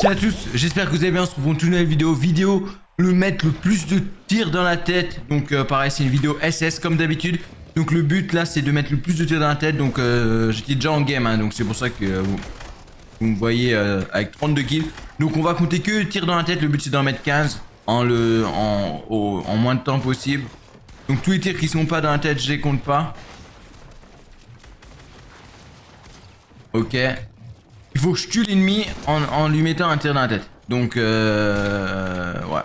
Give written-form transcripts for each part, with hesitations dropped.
Salut à tous, j'espère que vous allez bien. On se retrouve pour une toute nouvelle vidéo. Le mettre le plus de tirs dans la tête. Donc pareil, c'est une vidéo SS comme d'habitude. Donc le but là, c'est de mettre le plus de tirs dans la tête. Donc j'étais déjà en game, hein, donc c'est pour ça que vous me voyez avec 32 kills. Donc on va compter que tirs dans la tête. Le but c'est d'en mettre 15 en moins de temps possible. Donc tous les tirs qui sont pas dans la tête, je les compte pas. Ok. Il faut que je tue l'ennemi en lui mettant un tir dans la tête. Donc, ouais.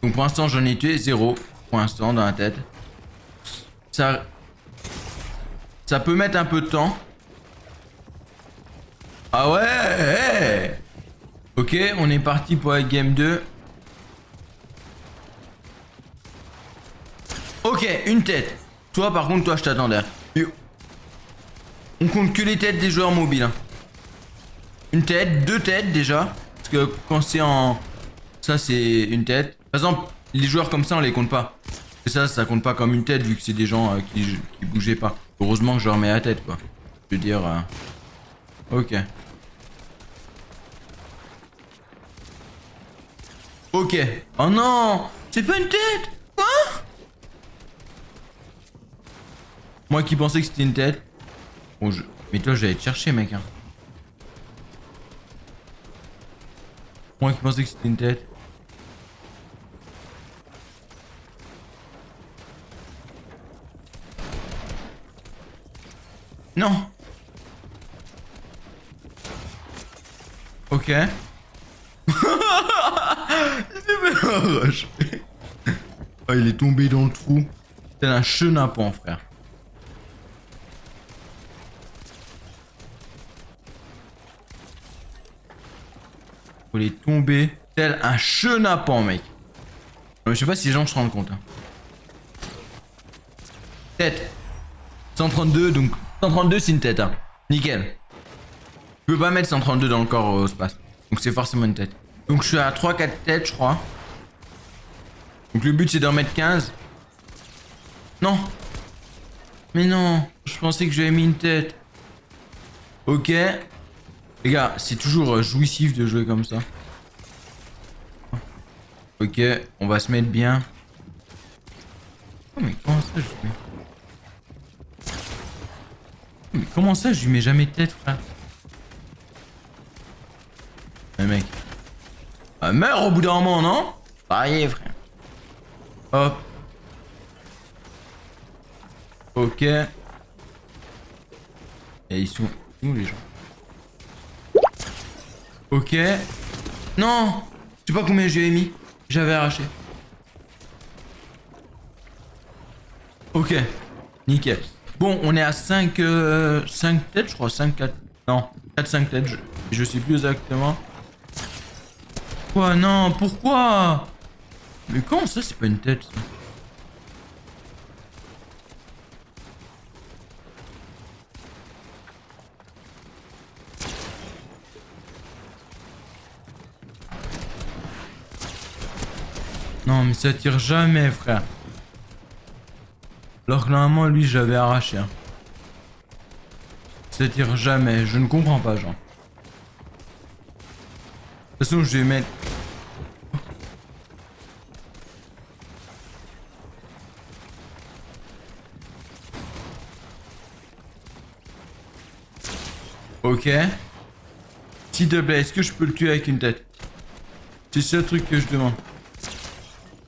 Donc pour l'instant, j'en ai tué 0. Pour l'instant, dans la tête. Ça peut mettre un peu de temps. Ah ouais, hey. Ok, on est parti pour la game 2. Ok, une tête. Toi, par contre, toi, je t'attendais. On compte que les têtes des joueurs mobiles. Hein. Une tête, deux têtes déjà. Parce que quand c'est en... Ça c'est une tête. Par exemple, les joueurs comme ça on les compte pas. Et ça compte pas comme une tête vu que c'est des gens qui bougeaient pas. Heureusement que je leur mets la tête quoi. Je veux dire... Ok. Ok. Oh non, c'est pas une tête. Quoi? Moi qui pensais que c'était une tête. Bon, mais toi j'allais te chercher mec. Hein. Moi qui pensais que c'était une tête. Non. Ok. C'est pas rush. Oh, il est tombé dans le trou. Tel un chenapan, frère. Il est tombé tel un chenapan, mec. Je sais pas si les gens se rendent compte. Hein. Tête. 132, donc 132 c'est une tête. Hein. Nickel. Je peux pas mettre 132 dans le corps au space. Donc c'est forcément une tête. Donc je suis à 3-4 têtes, je crois. Donc le but c'est d'en mettre 15. Non. Mais non. Je pensais que j'avais mis une tête. Ok. Les gars, c'est toujours jouissif de jouer comme ça. Ok, on va se mettre bien. Oh mais comment ça je lui mets... Mais comment ça je lui mets jamais de tête frère? Mais mec. Ah, meurs au bout d'un moment non? Pareil frère. Hop. Ok. Et ils sont où les gens? Ok. Non. Je sais pas combien j'ai mis. J'avais arraché. Ok. Nickel. Bon, on est à 5 têtes, je crois. 5, 4. Non, 4, 5 têtes. Je sais plus exactement. Quoi? Non, pourquoi? Mais comment ça, c'est pas une tête ça? Non, mais ça tire jamais, frère. Alors que normalement, lui, j'avais arraché. Hein. Ça tire jamais. Je ne comprends pas, genre. De toute façon, je vais mettre... Ok. S'il te plaît, est-ce que je peux le tuer avec une tête? C'est ce truc que je demande.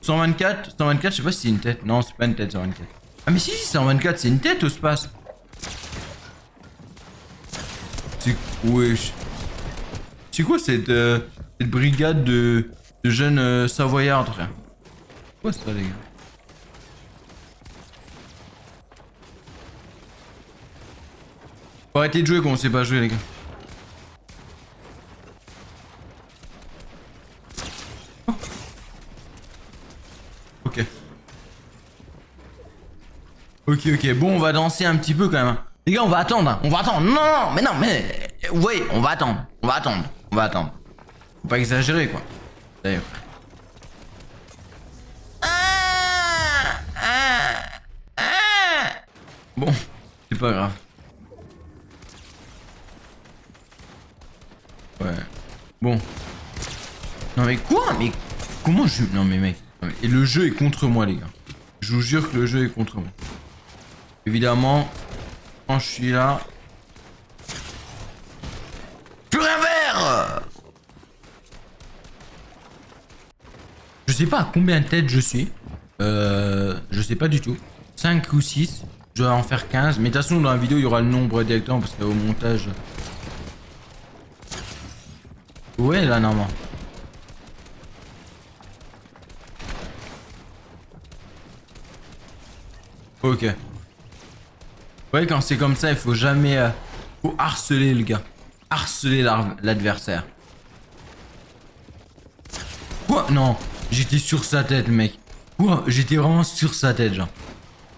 124, 124, je sais pas si c'est une tête. Non, c'est pas une tête, 124. Ah mais si, 124, c'est une tête au space. C'est... Wesh. C'est quoi cette brigade de jeunes savoyards, frère? C'est quoi ça, les gars? Faut arrêter de jouer quand on sait pas jouer, les gars. Oh. Ok. Ok, bon, on va danser un petit peu quand même. Hein. Les gars, on va attendre, hein. On va attendre. Non, mais non, mais... Oui, on va attendre. On va attendre. Faut pas exagérer, quoi. D'ailleurs. Bon, c'est pas grave. Ouais. Bon. Non mais quoi? Mais comment je... Non mais mec. Non, mais... Et le jeu est contre moi les gars. Je vous jure que le jeu est contre moi. Évidemment, quand je suis là... Plus rien faire. Je sais pas à combien de têtes je suis. Je sais pas du tout. 5 ou 6. Je dois en faire 15. Mais de toute façon, dans la vidéo, il y aura le nombre directement parce qu'au montage... Ouais, là, normalement. Ok. Ouais, quand c'est comme ça, il faut jamais... faut harceler le gars. Harceler l'adversaire. Quoi? Non. J'étais sur sa tête, mec. Quoi? J'étais vraiment sur sa tête, genre.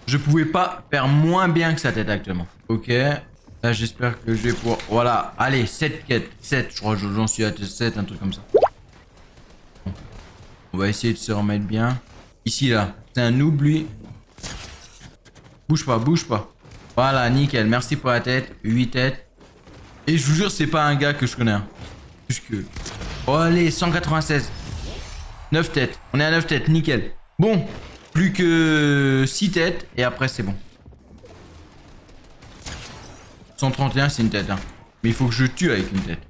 Je pouvais pas faire moins bien que sa tête actuellement. Ok. Là, j'espère que je vais pouvoir... Voilà. Allez, 7 quêtes. 7, je crois. J'en suis à 7, un truc comme ça. Bon. On va essayer de se remettre bien. Ici, là. C'est un noob, lui. Bouge pas, bouge pas. Voilà, nickel. Merci pour la tête. 8 têtes. Et je vous jure, c'est pas un gars que je connais. Hein. Puisque... Oh, allez, 196. 9 têtes. On est à 9 têtes, nickel. Bon. Plus que 6 têtes. Et après, c'est bon. 131, c'est une tête. Hein. Mais il faut que je tue avec une tête.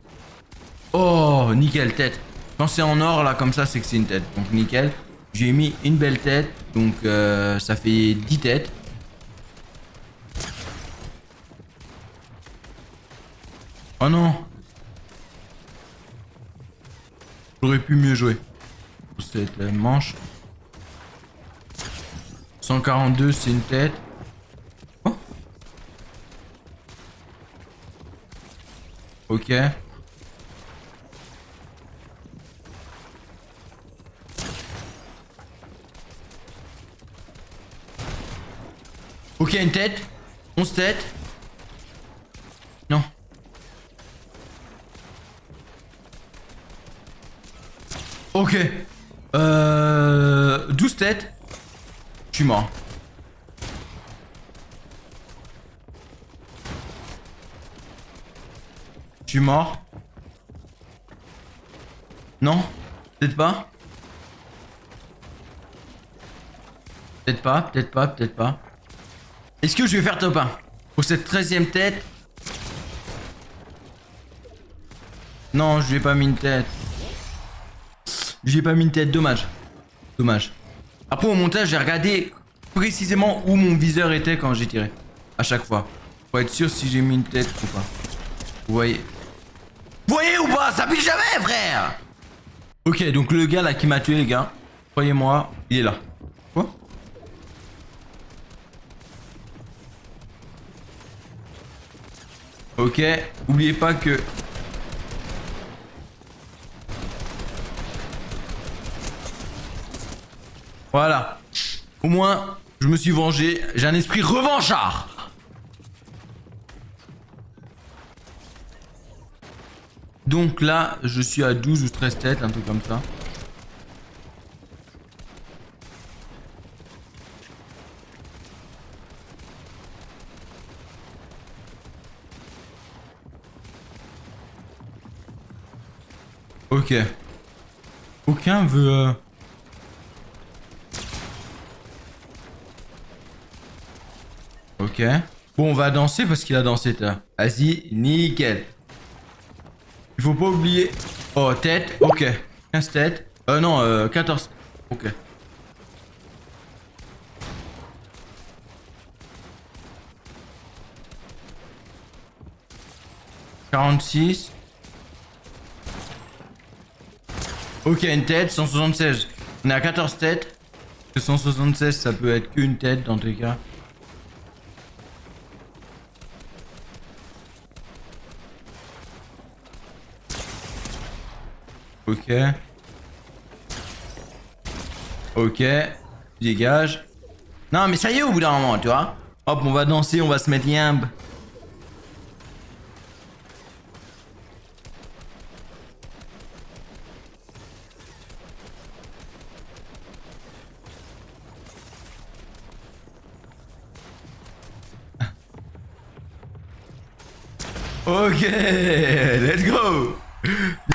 Oh, nickel, tête. Quand c'est en or, là, comme ça, c'est que c'est une tête. Donc, nickel. J'ai mis une belle tête. Donc, ça fait 10 têtes. Oh non. J'aurais pu mieux jouer. Cette manche. 142, c'est une tête. Oh. Ok. Ok, une tête. 11 têtes. Non. Ok. 12 têtes. Je suis mort. Je suis mort. Non. Peut-être pas. Peut-être pas, peut-être pas, peut-être pas. Est-ce que je vais faire top 1 pour cette 13e tête? Non, je lui ai pas mis une tête. J'ai pas mis une tête, dommage. Dommage. Après au montage, j'ai regardé précisément où mon viseur était quand j'ai tiré. À chaque fois. Pour être sûr si j'ai mis une tête ou pas. Vous voyez? Vous voyez ou pas? Ça pique jamais, frère! Ok, donc le gars là qui m'a tué, les gars. Croyez-moi, il est là. Quoi? Ok, oubliez pas que... Voilà. Au moins, je me suis vengé. J'ai un esprit revanchard. Donc là, je suis à 12 ou 13 têtes, un truc comme ça. Ok. Aucun veut... Ok. Bon, on va danser parce qu'il a dansé, là. Vas-y, nickel. Il faut pas oublier... Oh, tête, ok. 15 têtes. Non, 14. Ok. « 46. Ok, une tête, 176. On est à 14 têtes. 176, ça peut être qu'une tête dans tous les cas. Ok. Ok. Dégage. Non, mais ça y est, au bout d'un moment, tu vois. Hop, on va danser, on va se mettre yimbe. Ok, let's go.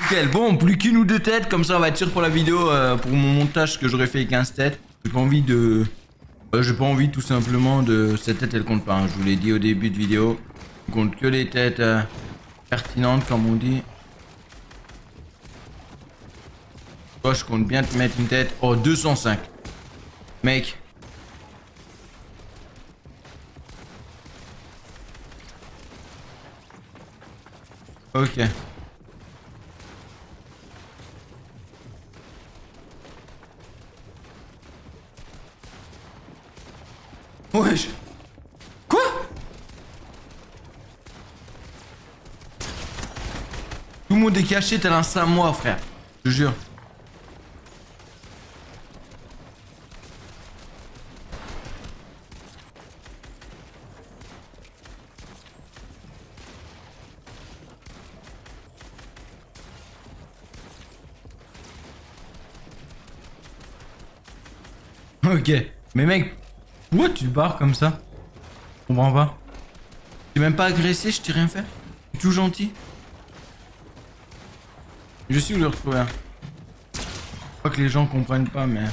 Nickel. Bon, plus qu'une ou deux têtes, comme ça on va être sûr pour la vidéo, pour mon montage que j'aurais fait avec 15 têtes. J'ai pas envie de... j'ai pas envie tout simplement de... Cette tête elle compte pas, hein. Je vous l'ai dit au début de vidéo. On compte que les têtes pertinentes comme on dit. Toi je compte bien te mettre une tête. Oh 205. Mec. Ok. Wesh. Quoi? Tout le monde est caché tel un Samoa, frère. Je te jure. Ok. Mais mec, pourquoi tu te barres comme ça? Je comprends pas. T'es même pas agressé, je t'ai rien fait. T'es tout gentil. Je suis où le retrouver. Je crois que les gens comprennent pas, mais...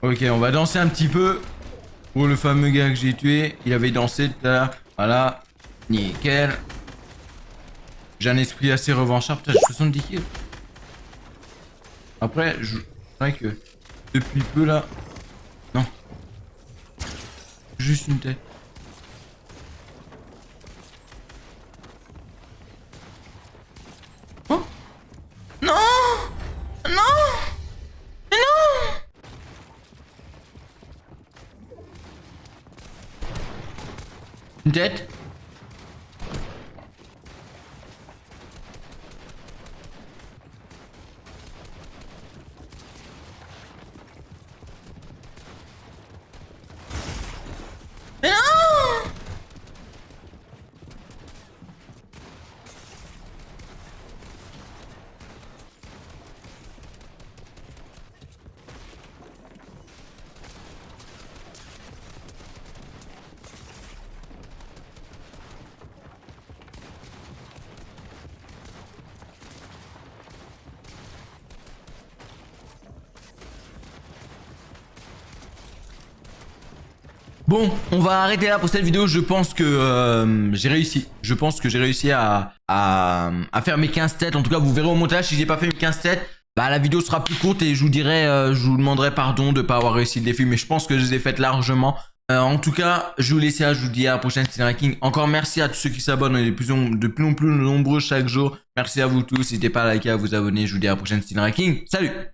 Ok, on va danser un petit peu. Pour le fameux gars que j'ai tué. Il avait dansé tout à l'heure. Voilà. Nickel. J'ai un esprit assez revanchard. Putain, j'ai 70 kills. Après, c'est vrai que depuis peu là... Non. Juste une tête. Oh non. Non. Non. Une tête. Mais non. Bon, on va arrêter là pour cette vidéo. Je pense que j'ai réussi. Je pense que j'ai réussi à faire mes 15 têtes. En tout cas, vous verrez au montage si j'ai pas fait mes 15 têtes. Bah, la vidéo sera plus courte et je vous dirai, je vous demanderai pardon de pas avoir réussi le défi. Mais je pense que je les ai faites largement. En tout cas, je vous laisse là. Je vous dis à la prochaine Steel Ranking. Encore merci à tous ceux qui s'abonnent. On est de plus en plus nombreux chaque jour. Merci à vous tous. N'hésitez pas à liker, à vous abonner. Je vous dis à la prochaine Steel Ranking. Salut!